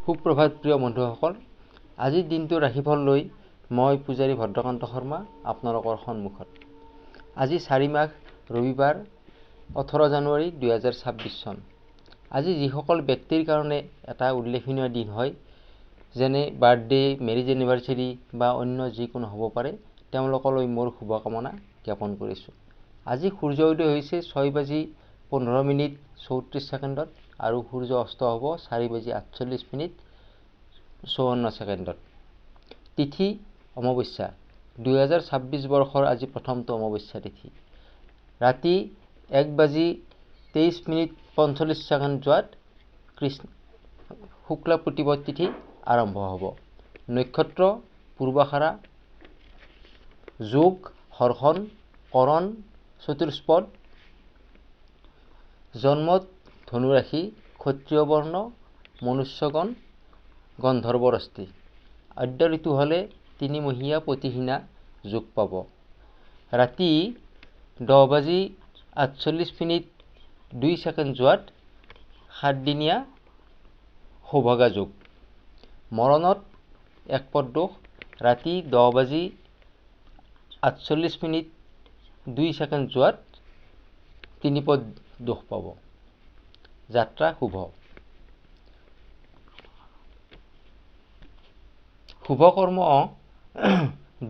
সুপ্ৰভাত প্ৰিয় বন্ধুসকল, আজিৰ দিনটোৰ ৰাশিফল লৈ মই পূজাৰী ভদ্ৰকান্ত শৰ্মা আপোনালোকৰ সন্মুখত। আজি 4 মাঘ ৰবিবাৰ 18 জানুৱাৰী 2026 চন। আজি যিসকল ব্যক্তিৰ কাৰণে এটা উল্লেখনীয় দিন হয়, যেনে বাৰ্থডে, মেৰিজ এনিভাৰ্চেৰী বা অন্য যিকোনো হ'ব পাৰে, তেওঁলোকলৈ মোৰ শুভকামনা জ্ঞাপন কৰিছোঁ। আজি সূৰ্য উদয় হৈছে 6:15:34 আৰু সূৰ্য অস্ত হ'ব 4:48:54। তিথি অমাৱস্যা, 2026 বৰ্ষৰ আজি প্ৰথমটো অমাৱস্যা তিথি। ৰাতি 1:23:45 যোৱাত শুক্লা প্ৰতিপদ তিথি আৰম্ভ হ'ব। নক্ষত্ৰ পূৰ্বাষাঢ়া, যোগ হৰ্ষণ, কৰণ চতুষ্পদ। জন্মত ধনু ৰাশি, ক্ষত্ৰিয় বৰ্ণ, মনুষ্যগণ, গন্ধৰ্বৰষ্টি। আদ্য ঋতু হ'লে 3 মহীয়া প্ৰতিহীনা যোগ পাব। ৰাতি 10:48:02 যোৱাত 7 দিনীয়া সৌভাগা যোগ। মৰণত একপদ দোষ, ৰাতি 10:48:02 যোৱাত 3 পদ দোষ পাব। যাত্ৰা শুভ। শুভ কৰ্ম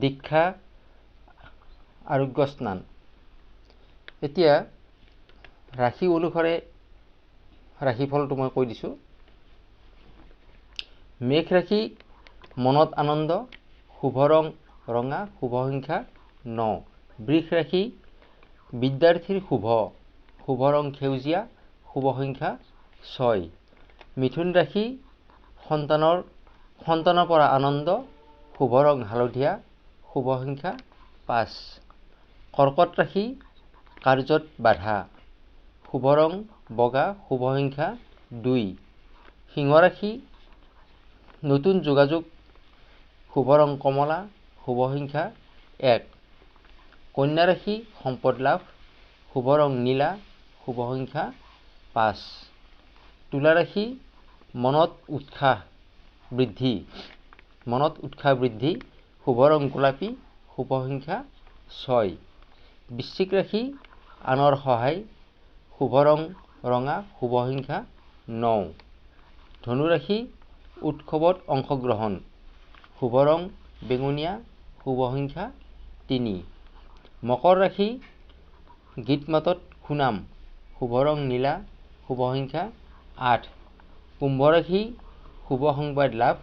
দীক্ষা, আৰোগ্য স্নান। এতিয়া ৰাশি অনুসাৰে ৰাশিফলটো মই কৈ দিছোঁ। মেঘ ৰাশি, মনত আনন্দ, শুভ ৰং ৰঙা, শুভ সংখ্যা 9। বৃষ ৰাশি, বিদ্যাৰ্থীৰ শুভ, শুভ ৰং সেউজীয়া, শুভ সংখ্যা 6। মিথুন ৰাশি, সন্তানৰ পৰা আনন্দ, শুভ ৰং হালধীয়া, শুভ সংখ্যা 5। কৰ্কট ৰাশি, কাৰ্যত বাধা, শুভ ৰং বগা, শুভ সংখ্যা 2। সিংহ ৰাশি, নতুন যোগাযোগ, শুভ ৰং কমলা, শুভ সংখ্যা 1। কন্যা ৰাশি, সম্পদ লাভ, শুভ ৰং নীলা, শুভ সংখ্যা 5। তুলা ৰাশি, মনত উৎসাহ বৃদ্ধি, শুভ ৰং গোলাপী, শুভ সংখ্যা 6। বৃশ্চিক ৰাশি, আনৰ সহায়, শুভ ৰং ৰঙা, শুভ সংখ্যা 9। ধনু ৰাশি, উৎসৱত অংশগ্ৰহণ, শুভ ৰং বেঙুনীয়া, শুভ সংখ্যা 3। মকৰ ৰাশি, গীত মাতত সুনাম, শুভ ৰং নীলা, শুভ সংখ্যা 8। কুম্ভ ৰাশি, শুভ সংবাদ লাভ,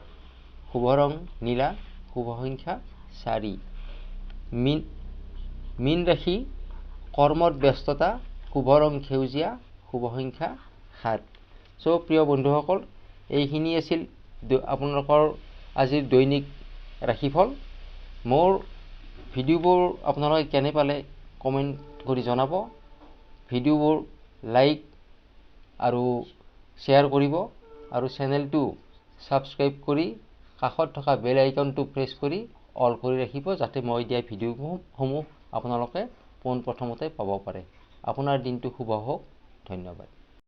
শুভ ৰং নীলা, শুভ সংখ্যা 4। মীন ৰাশি, কৰ্মত ব্যস্ততা, শুভ ৰং সেউজীয়া, শুভ সংখ্যা 7। প্ৰিয় বন্ধুসকল, এইখিনি আছিল আপোনালোকৰ আজিৰ দৈনিক ৰাশিফল। মোৰ ভিডিঅ'বোৰ আপোনালোকে কেনে পালে কমেণ্ট কৰি জনাব। ভিডিঅ'বোৰ লাইক আৰু শ্বেয়াৰ কৰিব আৰু চেনেলটো ছাবস্ক্ৰাইব কৰি কাষত থকা বেল আইকনটো প্ৰেছ কৰি অল কৰি ৰাখিব, যাতে মই দিয়া ভিডিঅ'সমূহ আপোনালোকে পোনপ্ৰথমতে পাব পাৰে। আপোনাৰ দিনটো শুভ হওক। ধন্যবাদ।